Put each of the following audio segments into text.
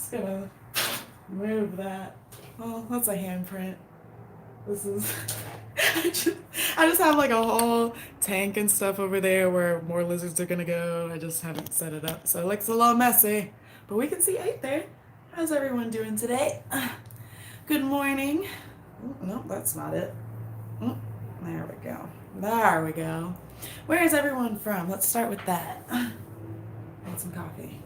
Just gonna move that. Oh, that's a handprint. This is I just have like a whole tank and stuff over there where more lizards are gonna go. I just haven't set it up, so it looks a little messy. But we can see 8 there. How's everyone doing today? Good morning. Oh, no, that's not it. Oh, there we go. There we go. Where is everyone from? Let's start with that. Get some coffee.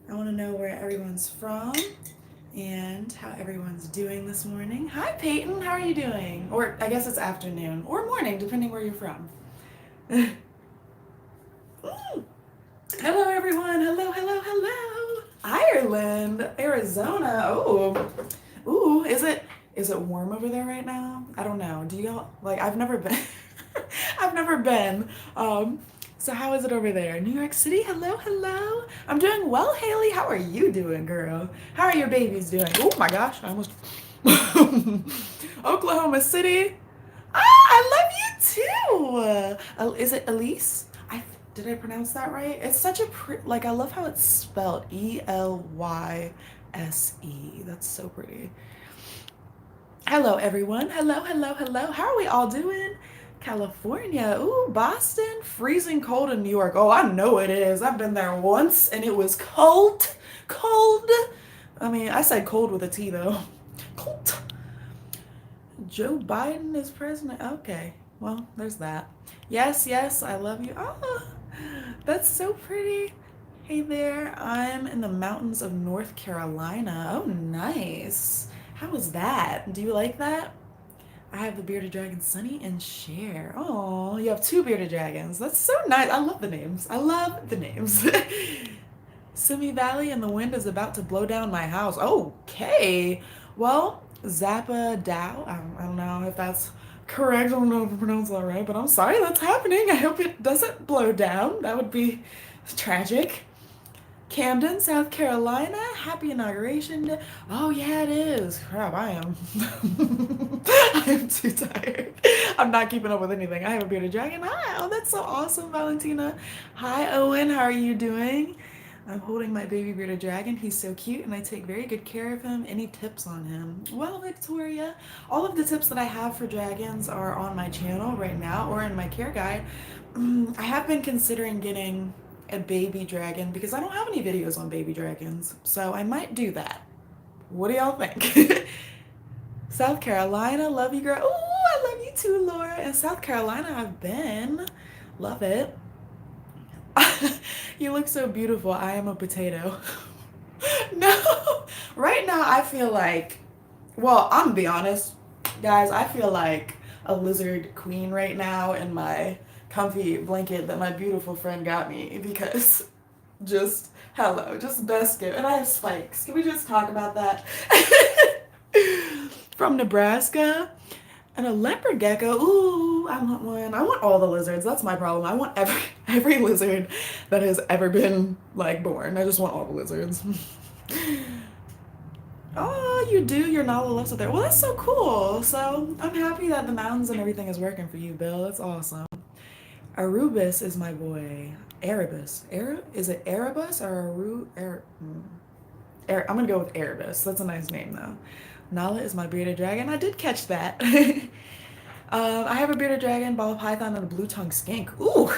I want to know where everyone's from and how everyone's doing this morning. Hi, Peyton. How are you doing? Or I guess it's afternoon or morning, depending where you're from. Hello, everyone. Hello, hello, hello. Ireland, Arizona. Oh, ooh. Is it warm over there right now? I don't know. Do y'all like? I've never been. I've never been. So how is it over there? New York City? Hello, hello. I'm doing well, Haley. How are you doing, girl? How are your babies doing? Oh my gosh, I almost. Oklahoma City. Ah, I love you too. Is it Elise? Did I pronounce that right? It's such a like. I love how it's spelled. Elyse. That's so pretty. Hello, everyone. Hello, hello, hello. How are we all doing? California. Ooh, Boston. Freezing cold in New York. Oh, I know it is. I've been there once and it was cold. Cold. I mean, I said cold with a T though. Cold. Joe Biden is president. Okay. Well, there's that. Yes, yes, I love you. Oh, that's so pretty. Hey there. I'm in the mountains of North Carolina. Oh, nice. How was that? Do you like that? I have the bearded dragon Sunny and Cher. Oh, you have 2 bearded dragons. That's so nice. I love the names. I love the names. Simi Valley and the wind is about to blow down my house. Okay. Well, Zappa Dow. I don't know if that's correct. I don't know if I pronounced that right, but I'm sorry that's happening. I hope it doesn't blow down. That would be tragic. Camden, South Carolina. Happy inauguration day. Oh, yeah, it is. Crap, I am. I am too tired. I'm not keeping up with anything. I have a bearded dragon. Hi. Oh, that's so awesome, Valentina. Hi, Owen. How are you doing? I'm holding my baby bearded dragon. He's so cute, and I take very good care of him. Any tips on him? Well, Victoria, all of the tips that I have for dragons are on my channel right now or in my care guide. I have been considering getting a baby dragon because I don't have any videos on baby dragons, so I might do that. What do y'all think? South Carolina, love you, girl. Ooh, I love you too, Laura. In South Carolina, I've been. Love it. You look so beautiful. I am a potato. No, right now I feel like, well, I'm gonna be honest, guys, I feel like a lizard queen right now in my comfy blanket that my beautiful friend got me because just hello, just best gift. And I have spikes. Can we just talk about that? From Nebraska. And a leopard gecko. Ooh, I want one. I want all the lizards. That's my problem. I want every lizard that has ever been like born. I just want all the lizards. Oh, you do? You're not the left there. Well, that's so cool. So I'm happy that the mountains and everything is working for you, Bill. That's awesome. Arubis is my boy. Erebus. Is it Erebus or I'm gonna go with Erebus. That's a nice name though. Nala is my bearded dragon. I did catch that. I have a bearded dragon, ball python, and a blue tongue skink. Ooh,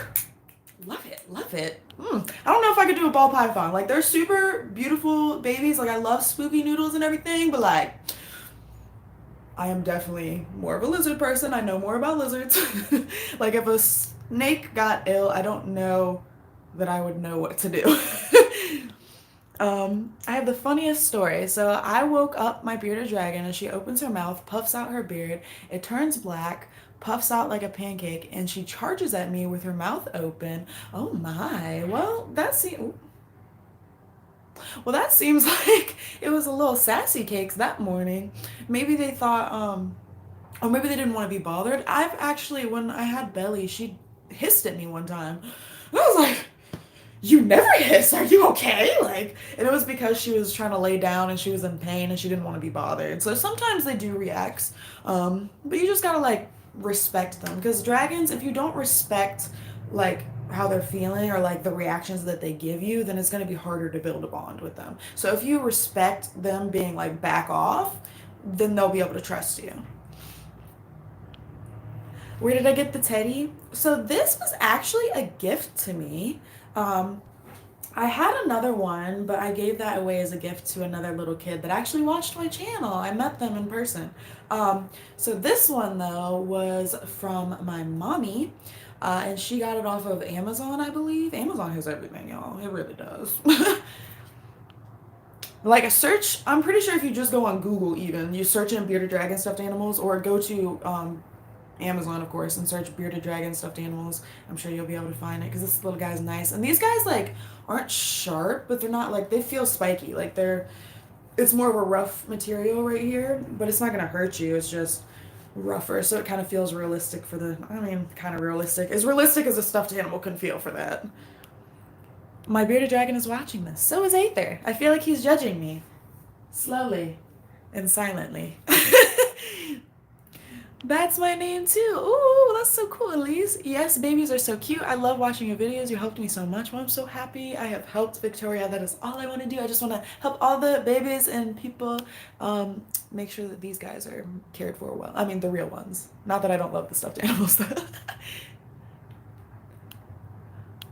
love it, love it. I don't know if I could do a ball python. Like they're super beautiful babies. Like I love spooky noodles and everything, but like I am definitely more of a lizard person. I know more about lizards. Like if a snake got ill, I don't know that I would know what to do. I have the funniest story. So I woke up my bearded dragon and she opens her mouth, puffs out her beard, it turns black, puffs out like a pancake, and she charges at me with her mouth open. Oh my. That seems like it was a little sassy cakes that morning. Maybe they thought, or maybe they didn't want to be bothered. I've actually, when I had Belly, she hissed at me one time. And I was like, you never hiss. Are you okay? Like, and it was because she was trying to lay down and she was in pain and she didn't want to be bothered. So sometimes they do react. But you just gotta like respect them because dragons, if you don't respect like how they're feeling or like the reactions that they give you, then it's going to be harder to build a bond with them. So if you respect them being like back off, then they'll be able to trust you. Where did I get the teddy? So this was actually a gift to me. Um, I had another one, but I gave that away as a gift to another little kid that actually watched my channel. I met them in person. So this one though was from my mommy, and she got it off of Amazon, I believe. Amazon has everything, y'all. It really does. Like a search, I'm pretty sure if you just go on Google, even you search in bearded dragon stuffed animals, or go to Amazon, of course, and search bearded dragon stuffed animals. I'm sure you'll be able to find it because this little guy's nice. And these guys like aren't sharp, but they're not like they feel spiky. Like they're it's more of a rough material right here, but it's not gonna hurt you. It's just rougher, so it kind of feels realistic for the. I mean, kind of realistic as a stuffed animal can feel for that. My bearded dragon is watching this. So is Aether. I feel like he's judging me slowly and silently. That's my name too. Ooh, that's so cool, Elise. Yes, babies are so cute. I love watching your videos. You helped me so much. Well, I'm so happy I have helped Victoria. That is all I want to do. I just want to help all the babies and people make sure that these guys are cared for well. I mean, the real ones. Not that I don't love the stuffed animals.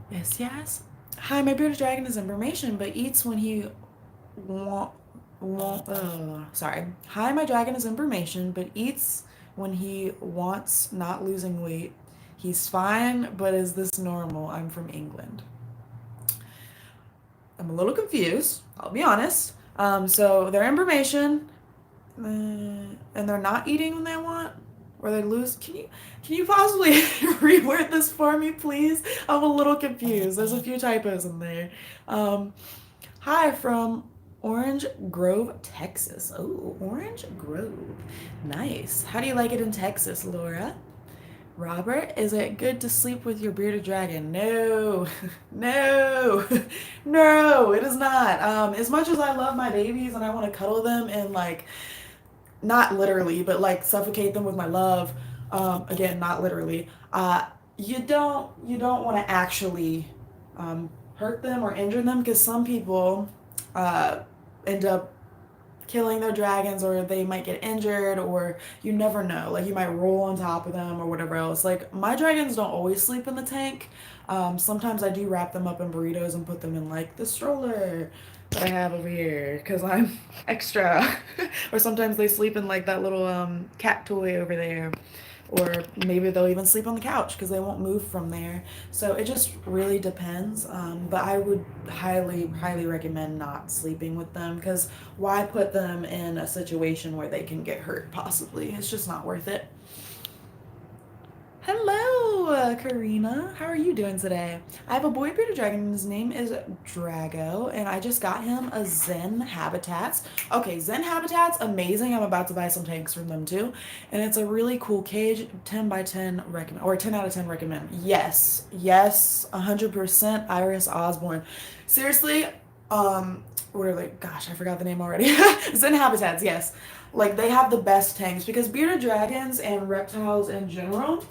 Yes, yes. Hi, my bearded dragon is information, but eats when he want. Sorry. Hi, my dragon is information, but eats when he wants, not losing weight. He's fine, but is this normal? I'm from England. I'm a little confused, I'll be honest. So their information, and they're not eating when they want, or they lose. Can you possibly reword this for me, please? I'm a little confused. There's a few typos in there. Um, Hi from Orange Grove, Texas. Oh, Orange Grove. Nice. How do you like it in Texas, Laura? Robert, is it good to sleep with your bearded dragon? No, no, no, it is not. As much as I love my babies and I want to cuddle them and like, not literally, but like suffocate them with my love. Again, not literally. You don't want to actually hurt them or injure them because some people uh, end up killing their dragons or they might get injured or you never know, like you might roll on top of them or whatever else. Like my dragons don't always sleep in the tank. Sometimes I do wrap them up in burritos and put them in like the stroller that I have over here because I'm extra. Or sometimes they sleep in like that little cat toy over there, or maybe they'll even sleep on the couch because they won't move from there. So it just really depends. But I would highly, highly recommend not sleeping with them because why put them in a situation where they can get hurt possibly? It's just not worth it. Hello, Karina. How are you doing today? I have a boy bearded dragon, and his name is Drago, and I just got him a Zen Habitats. Okay, Zen Habitats, amazing. I'm about to buy some tanks from them too, and it's a really cool cage. 10 by 10 recommend, or 10 out of 10 recommend. Yes, yes, 100% Iris Osborne. Seriously, what are they? Gosh, I forgot the name already. Zen Habitats, yes. Like they have the best tanks because bearded dragons and reptiles in general.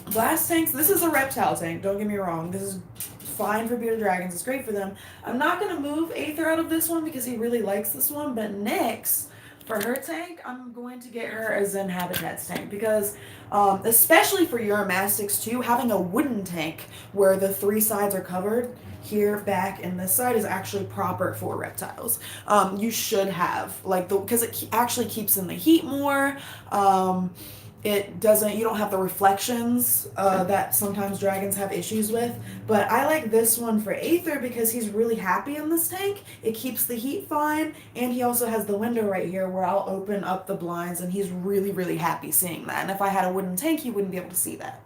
Glass tanks, this is a reptile tank, don't get me wrong. This is fine for bearded dragons, it's great for them. I'm not going to move Aether out of this one because he really likes this one, but Nyx, for her tank, I'm going to get her a Zen Habitats tank because, especially for Uromastics too, having a wooden tank where the three sides are covered, here, back, and this side is actually proper for reptiles. You should have, like, because it actually keeps in the heat more. It doesn't, you don't have the reflections that sometimes dragons have issues with. But I like this one for Aether because he's really happy in this tank. It keeps the heat fine, and he also has the window right here where I'll open up the blinds, and he's really, really happy seeing that. And if I had a wooden tank, he wouldn't be able to see that.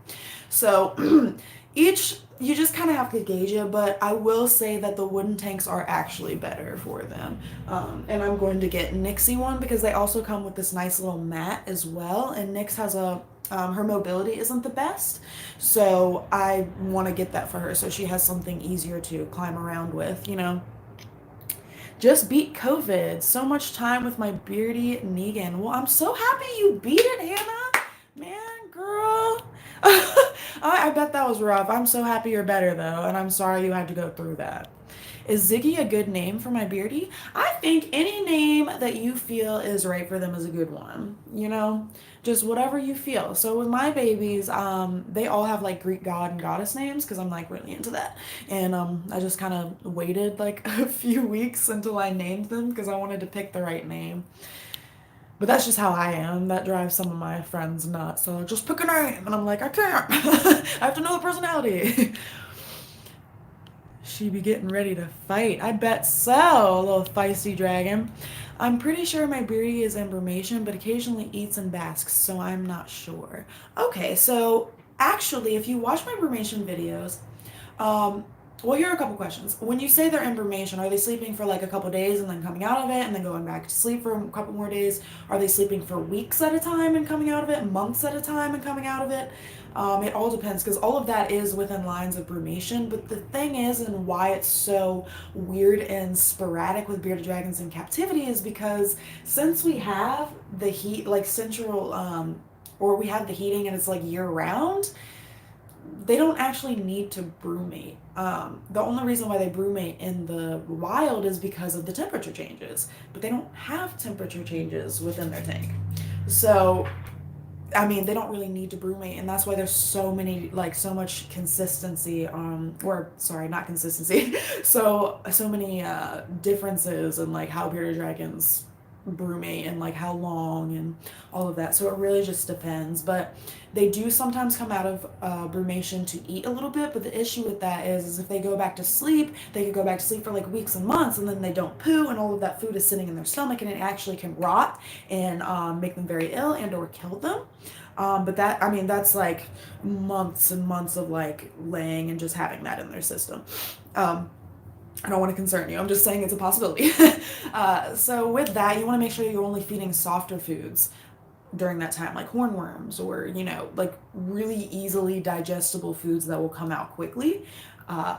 So each, you just kind of have to gauge it, but I will say that the wooden tanks are actually better for them. And I'm going to get Nixie one because they also come with this nice little mat as well. And Nyx has her mobility isn't the best. So I want to get that for her so she has something easier to climb around with, you know. Just beat COVID. So much time with my beardy Negan. Well, I'm so happy you beat it, Hannah. Man, girl. I bet that was rough. I'm so happy you're better though, and I'm sorry you had to go through that. Is Ziggy a good name for my beardy? I think any name that you feel is right for them is a good one. You know, just whatever you feel. So with my babies, they all have like Greek god and goddess names because I'm like really into that. And I just kind of waited like a few weeks until I named them because I wanted to pick the right name. But that's just how I am. That drives some of my friends nuts. So just pick a name, and I'm like, I can't. I have to know the personality. She be getting ready to fight. I bet so, little feisty dragon. I'm pretty sure my beardy is information, but occasionally eats and basks, so I'm not sure. Okay, so actually, if you watch my brumation videos, um, well, here are a couple questions. When you say they're information, are they sleeping for like a couple days and then coming out of it and then going back to sleep for a couple more days? Are they sleeping for weeks at a time and coming out of it, months at a time and coming out of it? It all depends because all of that is within lines of brumation. But the thing is, and why it's so weird and sporadic with bearded dragons in captivity, is because since we have the heat, like central, or we have the heating and it's like year round, they don't actually need to brumate. The only reason why they brumate in the wild is because of the temperature changes, but they don't have temperature changes within their tank. So, I mean, they don't really need to brumate, and that's why there's so many, like, so much consistency, or sorry, not consistency, so many differences in like how bearded dragons brumate and like how long and all of that. So it really just depends. But they do sometimes come out of brumation to eat a little bit. But the issue with that is if they go back to sleep, they could go back to sleep for like weeks and months, and then they don't poo, and all of that food is sitting in their stomach, and it actually can rot and make them very ill and or kill them. But that, I mean, that's like months and months of like laying and just having that in their system. I don't want to concern you. I'm just saying it's a possibility. So with that, you want to make sure you're only feeding softer foods during that time, like hornworms or, you know, like really easily digestible foods that will come out quickly.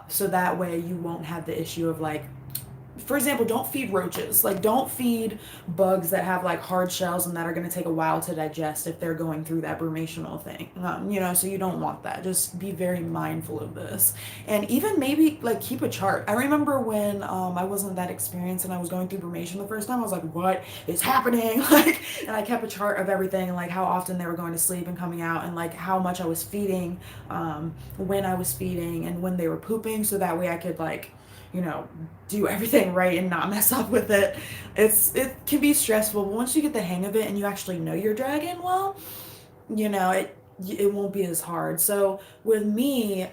So that way you won't have the issue of like, for example, don't feed roaches. Like, don't feed bugs that have like hard shells and that are going to take a while to digest if they're going through that brumational thing. You know, so you don't want that. Just be very mindful of this. And even maybe like keep a chart. I remember when I wasn't that experienced and I was going through brumation the first time, I was like, what is happening? Like, and I kept a chart of everything and like how often they were going to sleep and coming out and like how much I was feeding, when I was feeding and when they were pooping. So that way I could like, you know, do everything right and not mess up with it. It can be stressful, but once you get the hang of it and you actually know your dragon well, you know, it won't be as hard. So with me,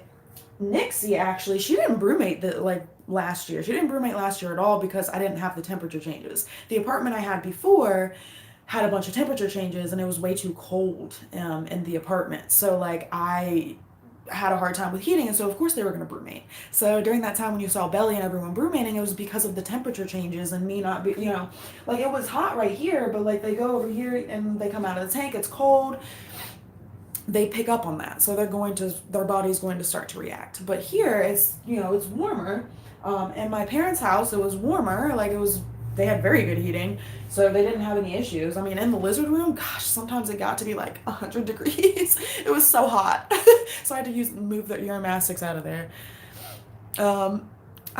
Nixie actually, she didn't brumate the like last year. She didn't brumate last year at all because I didn't have the temperature changes. The apartment I had before had a bunch of temperature changes and it was way too cold in the apartment. So like I had a hard time with heating, and so of course they were going to brumate. So during that time when you saw Belly and everyone brumating, it was because of the temperature changes and me not be, you know, like it was hot right here, but like they go over here and they come out of the tank, it's cold, they pick up on that, so their body's going to start to react. But here it's, you know, it's warmer. In my parents' house it was warmer, like it was, they had very good heating, so they didn't have any issues. I mean, in the lizard room, gosh, sometimes it got to be like 100 degrees. It was so hot. So I had to move the aromatics out of there. I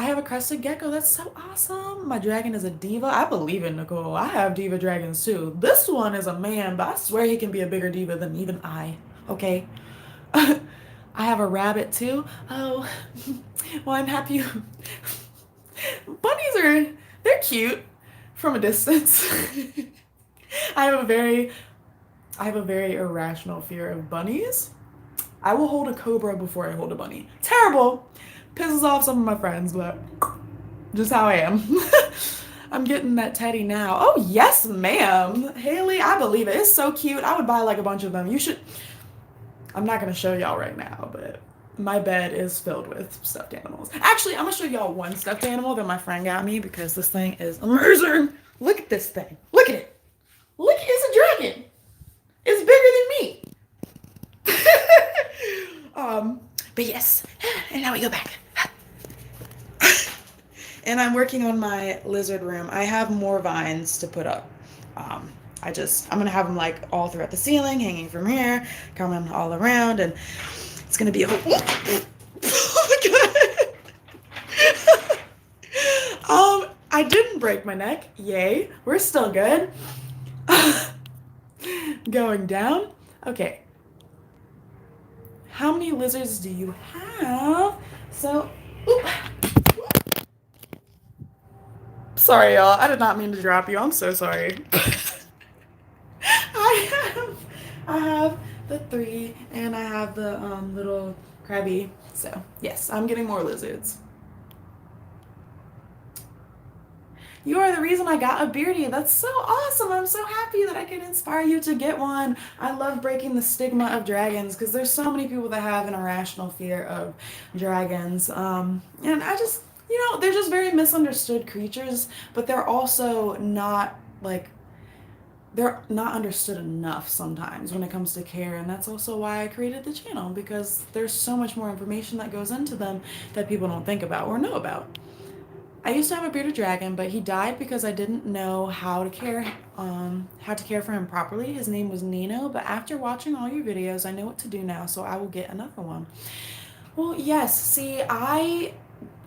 have a crested gecko. That's so awesome. My dragon is a diva. I believe in Nicole. I have diva dragons too. This one is a man, but I swear he can be a bigger diva than even I. Okay. I have a rabbit too. Oh, well, I'm happy. They're cute from a distance. I have a very irrational fear of bunnies. I will hold a cobra before I hold a bunny. Terrible. Pisses off some of my friends, but just how I am. I'm getting that teddy now. Oh, yes, ma'am. Haley, I believe it. It's so cute. I would buy like a bunch of them. You should. I'm not going to show y'all right now, but my bed is filled with stuffed animals. Actually, I'm going to show y'all one stuffed animal that my friend got me because this thing is amazing. Look at this thing. Look at it. Look, it's a dragon. It's bigger than me. But yes, and now we go back. And I'm working on my lizard room. I have more vines to put up. I'm gonna have them like all throughout the ceiling, hanging from here, coming all around, and It's gonna be a whole. Oh my god. I didn't break my neck. Yay. We're still good. Going down. Okay. How many lizards do you have? So, oop. Sorry, y'all. I did not mean to drop you. I'm so sorry. I have the 3, and I have the little crabby. So yes, I'm getting more lizards. You are the reason I got a beardy. That's so awesome. I'm so happy that I could inspire you to get one. I love breaking the stigma of dragons because there's so many people that have an irrational fear of dragons. And I just, they're just very misunderstood creatures, but they're also not like they're not understood enough sometimes when it comes to care, and that's also why I created the channel, because there's so much more information that goes into them that people don't think about or know about. I used to have a bearded dragon, but he died because I didn't know how to care for him properly. His name was Nino, but after watching all your videos, I know what to do now, so I will get another one. Well, yes. See, I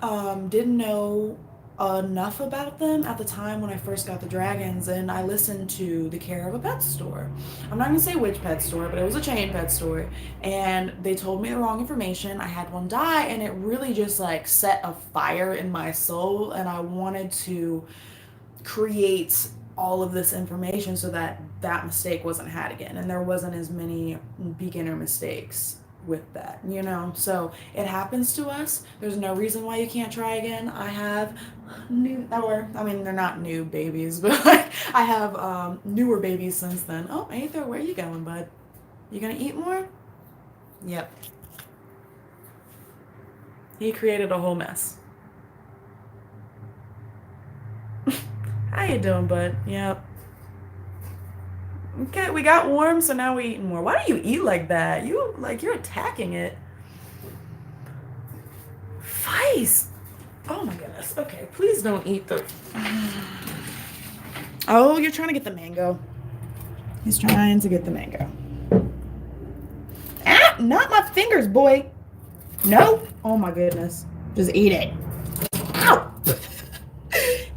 didn't know enough about them at the time when I first got the dragons, and I listened to the care of a pet store. I'm not going to say which pet store, but it was a chain pet store, and they told me the wrong information. I had one die, and it really just like set a fire in my soul, and I wanted to create all of this information so that that mistake wasn't had again, and there wasn't as many beginner mistakes with that, so it happens to us. There's no reason why you can't try again. I have they're not new babies, but like, I have newer babies since then. Oh, Aether, where are you going, bud? You gonna eat more? Yep. He created a whole mess. How you doing, bud? Yep. Okay, we got warm, so now we're eating more. Why do you eat like that? You're attacking it. Feist. Oh my goodness. Okay, please don't eat the... Oh, you're trying to get the mango. He's trying to get the mango. Ah, not my fingers, boy. No. Oh my goodness. Just eat it. Ow.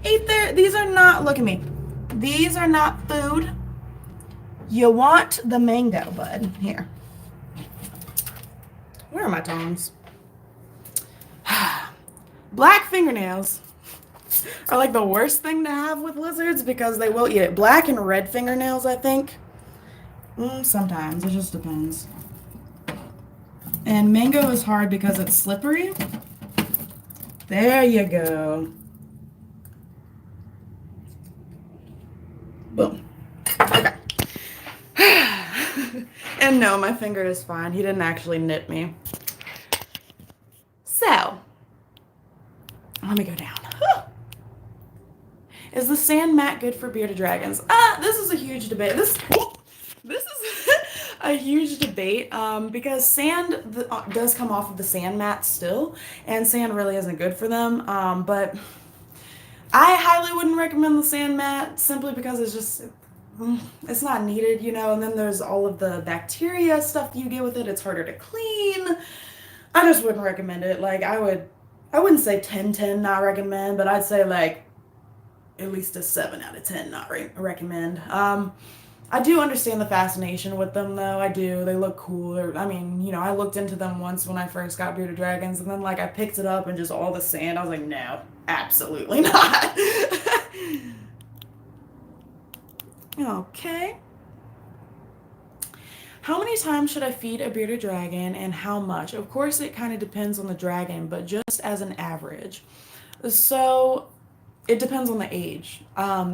Eat there. These are not... Look at me. These are not food. You want the mango, bud. Here. Where are my tongs? Black fingernails are like the worst thing to have with lizards because they will eat it. Black and red fingernails, I think. Sometimes. It just depends. And mango is hard because it's slippery. There you go. Boom. Okay. And no, my finger is fine. He didn't actually nip me. So, let me go down. Is the sand mat good for bearded dragons? This is a huge debate. This is a huge debate because sand does come off of the sand mat still, and sand really isn't good for them. But I highly wouldn't recommend the sand mat simply because it's not needed, and then there's all of the bacteria stuff that you get with it. It's harder to clean. I just wouldn't recommend it. Like, I wouldn't say 10/10 not recommend, but I'd say like at least a 7 out of 10 not recommend. I do understand the fascination with them, though. I do. They look cool. I looked into them once when I first got bearded dragons, and then like I picked it up and just all the sand. I was like, no, absolutely not. Okay. How many times should I feed a bearded dragon and how much? Of course, it kind of depends on the dragon, but just as an average. So it depends on the age.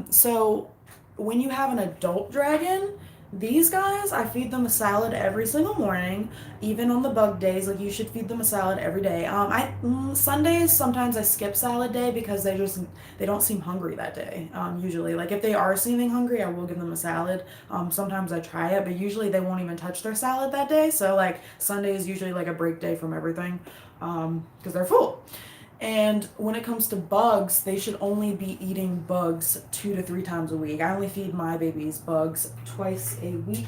So when you have an adult dragon, these guys, I feed them a salad every single morning, even on the bug days. Like, you should feed them a salad every day. Sundays, sometimes I skip salad day because they don't seem hungry that day. Usually, like if they are seeming hungry, I will give them a salad. Sometimes I try it, but usually they won't even touch their salad that day. So like Sunday is usually like a break day from everything because they're full. And when it comes to bugs, they should only be eating bugs 2 to 3 times a week. I only feed my babies bugs twice a week.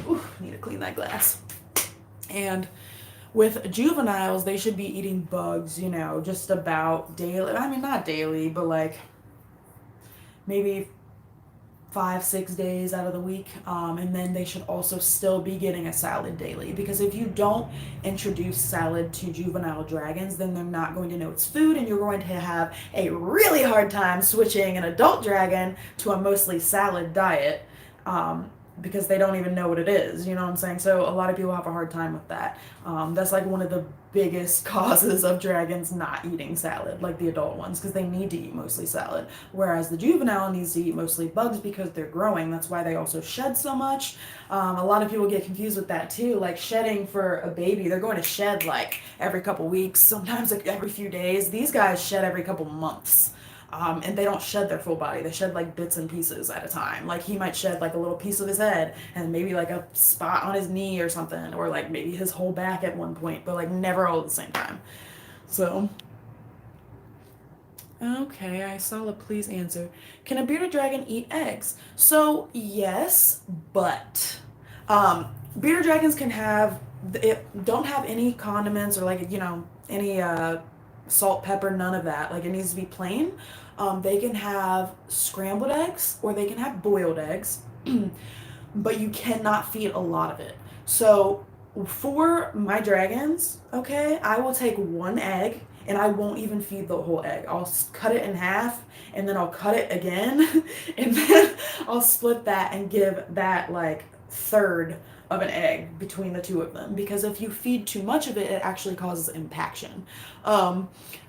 Ooh, need to clean that glass. And with juveniles, they should be eating bugs, you know, just about daily. I mean, not daily, but like maybe 5, 6 days out of the week. And then they should also still be getting a salad daily, because if you don't introduce salad to juvenile dragons, then they're not going to know it's food, and you're going to have a really hard time switching an adult dragon to a mostly salad diet. Because they don't even know what it is, you know what I'm saying? So a lot of people have a hard time with that. That's like one of the biggest causes of dragons not eating salad, like the adult ones, because they need to eat mostly salad. Whereas the juvenile needs to eat mostly bugs because they're growing. That's why they also shed so much. A lot of people get confused with that too. Like shedding for a baby, they're going to shed like every couple weeks, sometimes like every few days. These guys shed every couple months. And they don't shed their full body. They shed like bits and pieces at a time. Like he might shed like a little piece of his head and maybe like a spot on his knee or something, or like maybe his whole back at one point, but like never all at the same time. So, okay, I saw a please answer. Can a bearded dragon eat eggs? So, yes, but bearded dragons can have it don't have any condiments or like you know any salt, pepper, none of that. Like it needs to be plain. They can have scrambled eggs or they can have boiled eggs, but you cannot feed a lot of it. So for my dragons, okay, I will take one egg and I won't even feed the whole egg. I'll cut it in half and then I'll cut it again and then I'll split that and give that like third of an egg between the two of them, because if you feed too much of it, it actually causes impaction.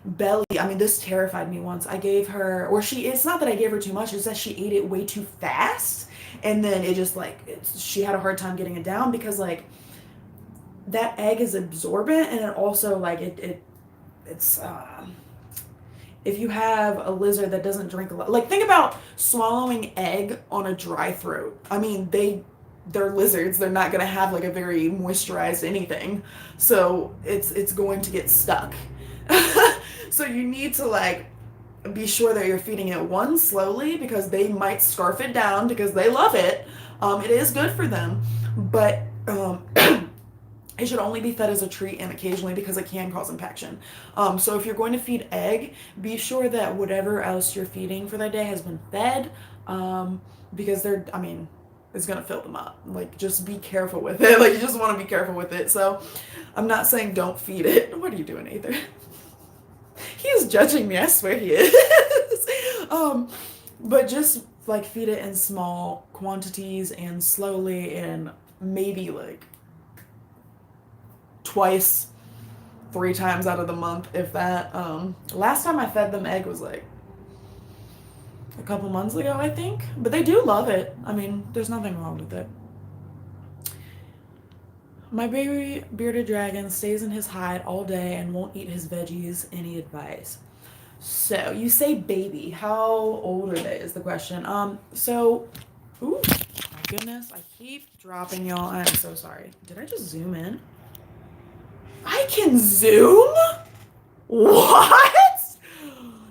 Belly, I mean, this terrified me once. I gave her, or she, it's not that I gave her too much, it's that she ate it way too fast. And then it just like, she had a hard time getting it down because like that egg is absorbent and it also like, it's, if you have a lizard that doesn't drink a lot, like think about swallowing egg on a dry throat. I mean, they're lizards. They're not going to have like a very moisturized anything. So it's going to get stuck. So you need to like be sure that you're feeding it one slowly, because they might scarf it down because they love it. It is good for them, but it should only be fed as a treat and occasionally, because it can cause impaction. So if you're going to feed egg, be sure that whatever else you're feeding for that day has been fed, because I mean, it's gonna fill them up. Like, just be careful with it. Like, you just want to be careful with it. So, I'm not saying don't feed it. What are you doing, Ether? He's judging me. I swear he is. But just like feed it in small quantities and slowly, and maybe like twice, 3 times out of the month, if that. Last time I fed them egg was like a couple months ago, I think. But they do love it. I mean, there's nothing wrong with it. My baby bearded dragon stays in his hide all day and won't eat his veggies. Any advice? So, you say baby. How old are they is the question. Ooh, my goodness. I keep dropping y'all. I'm so sorry. Did I just zoom in? I can zoom? What?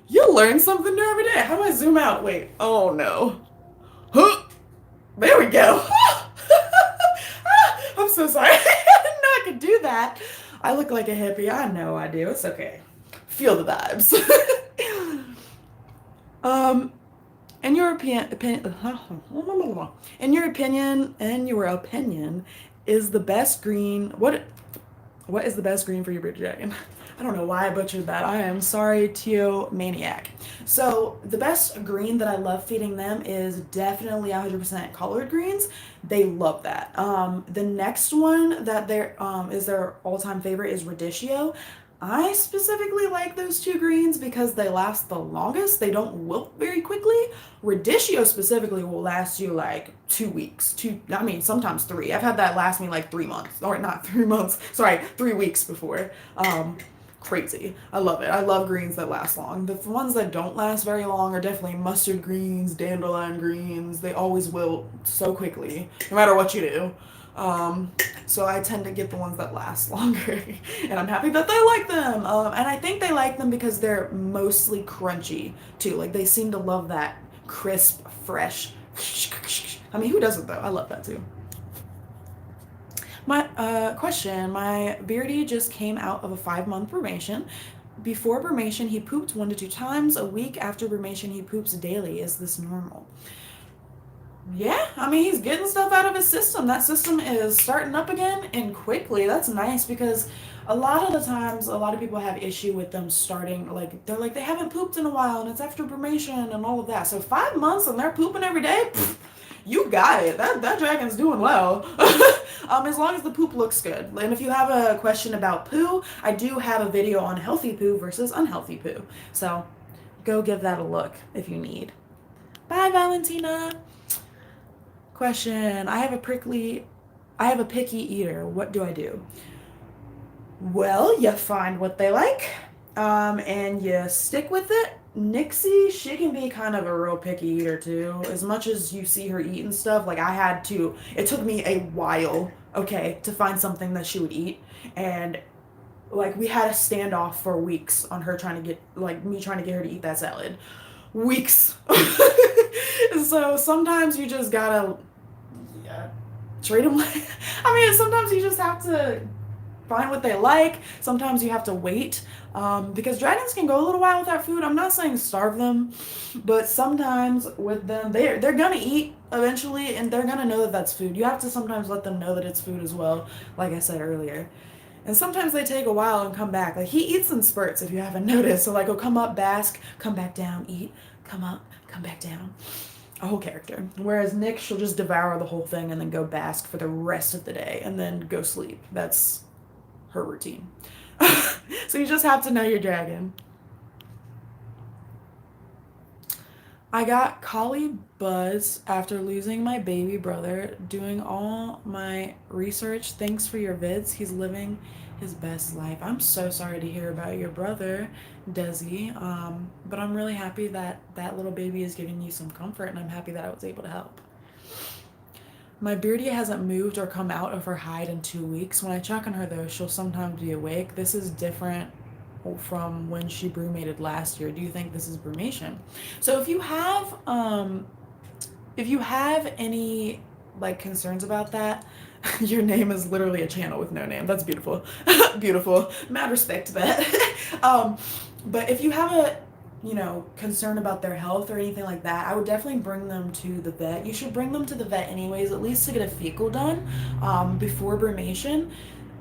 You learn something new every day. How do I zoom out? Wait. Oh no. Huh. There we go. I'm so sorry. I didn't know I could do that. I look like a hippie. I know I do. It's okay. Feel the vibes. In your opinion, is the best green what is the best green for your bearded dragon? I don't know why I butchered that. I am sorry, Tio Maniac. So the best green that I love feeding them is definitely 100% collard greens. They love that. The next one that is their all-time favorite is radicchio. I specifically like those two greens because they last the longest. They don't wilt very quickly. Radicchio specifically will last you like 2 weeks. Sometimes 3. I've had that last me like 3 months. Or not 3 months, sorry, 3 weeks before. Crazy. I love it. I love greens that last long. The ones that don't last very long are definitely mustard greens, dandelion greens. They always wilt so quickly, no matter what you do. So I tend to get the ones that last longer, and I'm happy that they like them. And I think they like them because they're mostly crunchy too. Like they seem to love that crisp, fresh. I mean, who doesn't though? I love that too. My question, my Beardy just came out of a 5-month brumation. Before brumation, he pooped 1 to 2 times a week. After brumation, he poops daily. Is this normal? Yeah, I mean, he's getting stuff out of his system. That system is starting up again and quickly. That's nice because a lot of the times, a lot of people have issue with them starting, like, they're like, they haven't pooped in a while and it's after brumation and all of that. So 5 months and they're pooping every day, pfft, you got it. That dragon's doing well. As long as the poop looks good. And if you have a question about poo, I do have a video on healthy poo versus unhealthy poo. So go give that a look if you need. Bye, Valentina. Question. I have a picky eater. What do I do? Well, you find what they like, and you stick with it. Nixie, she can be kind of a real picky eater too. As much as you see her eating stuff, like it took me a while, okay, to find something that she would eat. And like we had a standoff for weeks on her trying to get, like me trying to get her to eat that salad. Weeks. So sometimes you just gotta, yeah, treat them like, I mean, sometimes you just have to find what they like. Sometimes you have to wait, because dragons can go a little while without food. I'm not saying starve them, but sometimes with them, they're gonna eat eventually, and they're gonna know that that's food. You have to sometimes let them know that it's food as well, like I said earlier. And sometimes they take a while and come back. Like he eats in spurts, if you haven't noticed. So like he'll come up, bask, come back down, eat, come up, come back down. A whole character. Whereas Nick, she'll just devour the whole thing and then go bask for the rest of the day and then go sleep. That's her routine. So you just have to know your dragon. I got collie buzz after losing my baby brother. Doing all my research. Thanks for your vids. He's living his best life. I'm so sorry to hear about your brother, Desi. But I'm really happy that that little baby is giving you some comfort, and I'm happy that I was able to help. My Beardy hasn't moved or come out of her hide in 2 weeks. When I check on her, though, she'll sometimes be awake. This is different from when she brumated last year. Do you think this is brumation? So if you have any like concerns about that, your name is literally a channel with no name. That's beautiful. Beautiful. Mad respect to that. But if you have a concern about their health or anything like that, I would definitely bring them to the vet. You should bring them to the vet anyways, at least to get a fecal done, before brumation,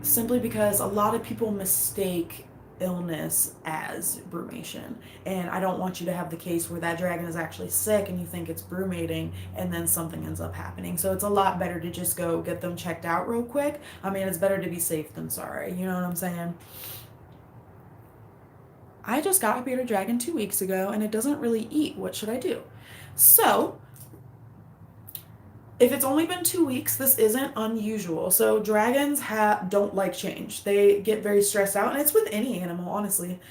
simply because a lot of people mistake illness as brumation, and I don't want you to have the case where that dragon is actually sick and you think it's brumating and then something ends up happening. So it's a lot better to just go get them checked out real quick. I mean, it's better to be safe than sorry, you know what I'm saying? I just got a bearded dragon 2 weeks ago and it doesn't really eat. What should I do? So if it's only been 2 weeks, this isn't unusual. So dragons don't like change. They get very stressed out, and it's with any animal, honestly.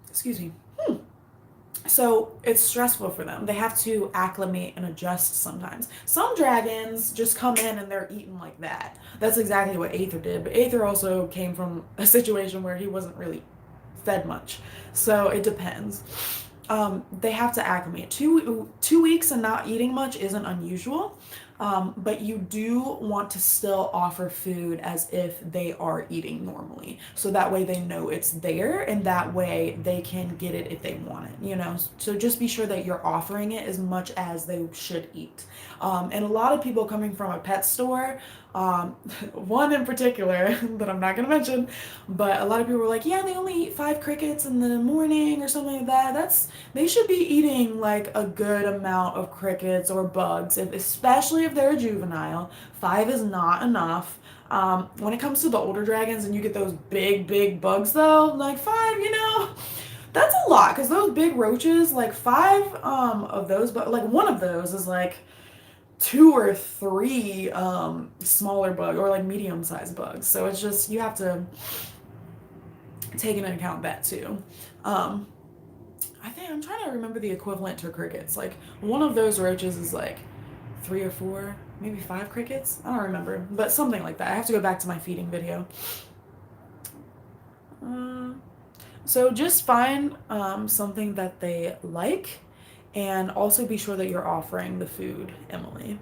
Excuse me. So it's stressful for them. They have to acclimate and adjust sometimes. Some dragons just come in and they're eaten like that. That's exactly what Aether did. But Aether also came from a situation where he wasn't really fed much. So it depends. They have to acclimate. Two weeks and not eating much isn't unusual. But you do want to still offer food as if they are eating normally. So that way they know it's there, and that way they can get it if they want it. So just be sure that you're offering it as much as they should eat. And a lot of people coming from a pet store, one in particular that I'm not going to mention, but a lot of people were like, yeah, they only eat 5 crickets in the morning or something like that. They should be eating like a good amount of crickets or bugs, especially if they're a juvenile. 5 is not enough. When it comes to the older dragons and you get those big bugs though, like 5, that's a lot, because those big roaches, like 5 of those, but like one of those is like 2 or 3 smaller bug or like medium-sized bugs. So it's just, you have to take into account that too. I think I'm trying to remember the equivalent to crickets. Like one of those roaches is like 3 or 4, maybe 5 crickets. I don't remember, but something like that. I have to go back to my feeding video. So just find something that they like, and also be sure that you're offering the food, Emily.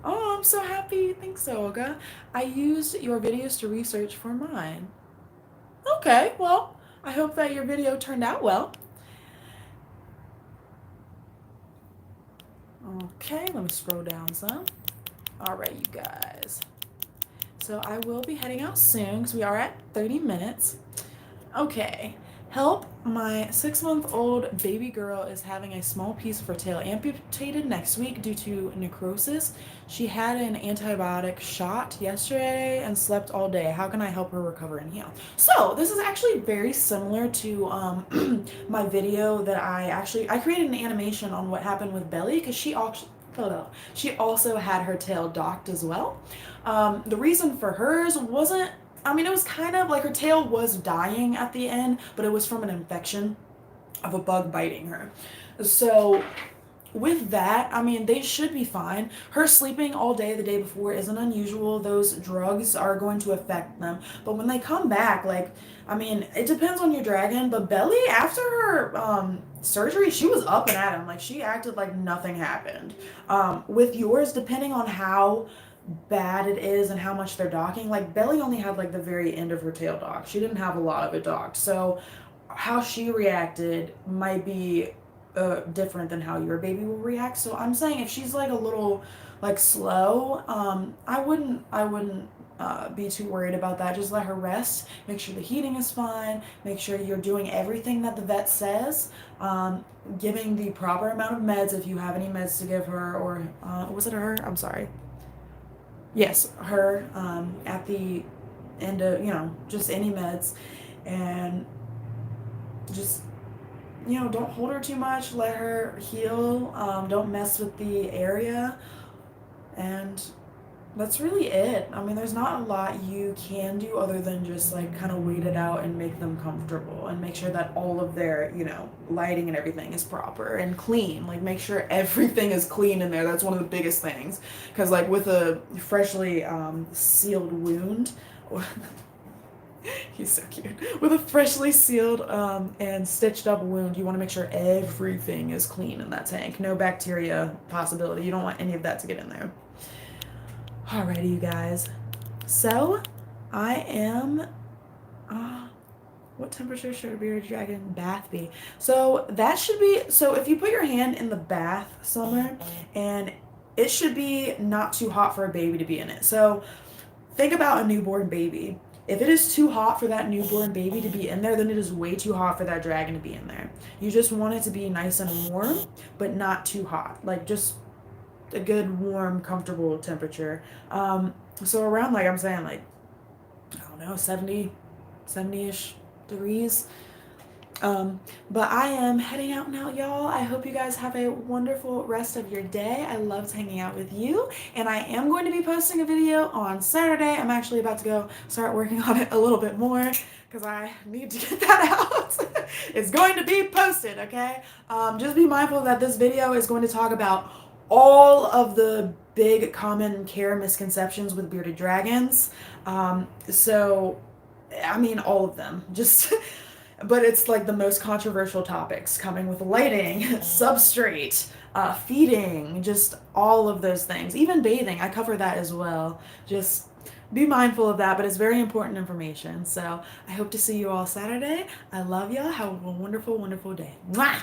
Oh, I'm so happy. Thanks, Olga. I used your videos to research for mine. Okay, well, I hope that your video turned out well. Okay, let me scroll down some. All right, you guys. So I will be heading out soon because we are at 30 minutes. Okay. Help. My 6-month-old baby girl is having a small piece of her tail amputated next week due to necrosis. She had an antibiotic shot yesterday and slept all day. How can I help her recover and heal? So this is actually very similar to my video that I created an animation on what happened with Belly because she also had her tail docked as well. The reason for hers wasn't, I mean, it was kind of like her tail was dying at the end, but it was from an infection of a bug biting her. So, with that, I mean, they should be fine. Her sleeping all day the day before isn't unusual. Those drugs are going to affect them. But when they come back, like, I mean, it depends on your dragon, but Belly, after her surgery, she was up and at him. Like, she acted like nothing happened. With yours, depending on how bad it is and how much they're docking. Like Belly only had like the very end of her tail docked. She didn't have a lot of it docked. So how she reacted might be different than how your baby will react. So I'm saying if she's like a little like slow, I wouldn't be too worried about that. Just let her rest. Make sure the heating is fine. Make sure you're doing everything that the vet says. Giving the proper amount of meds if you have any meds to give her, or was it her? I'm sorry. Yes, her at the end of, just any meds, and just, don't hold her too much. Let her heal. Don't mess with the area. And that's really it. I mean, there's not a lot you can do other than just like kind of wait it out and make them comfortable and make sure that all of their, lighting and everything is proper and clean. Like, make sure everything is clean in there. That's one of the biggest things. Because, like, with a freshly sealed wound, he's so cute. With a freshly sealed and stitched up wound, you want to make sure everything is clean in that tank. No bacteria possibility. You don't want any of that to get in there. Alrighty, you guys. So, I am. What temperature should a bearded dragon bath be? So, that should be. So, if you put your hand in the bath somewhere, and it should be not too hot for a baby to be in it. So, think about a newborn baby. If it is too hot for that newborn baby to be in there, then it is way too hot for that dragon to be in there. You just want it to be nice and warm, but not too hot. Like, just a good, warm, comfortable temperature. So around, like I'm saying, like, I don't know, 70-ish degrees. But I am heading out now, y'all. I hope you guys have a wonderful rest of your day. I loved hanging out with you, and I am going to be posting a video on Saturday. I'm actually about to go start working on it a little bit more because I need to get that out. It's going to be posted, okay? Just be mindful that this video is going to talk about all of the big common care misconceptions with bearded dragons. So, I mean, all of them. Just, but it's like the most controversial topics coming with lighting, substrate, feeding, just all of those things. Even bathing, I cover that as well. Just be mindful of that, but it's very important information. So I hope to see you all Saturday. I love y'all. Have a wonderful, wonderful day. Mwah!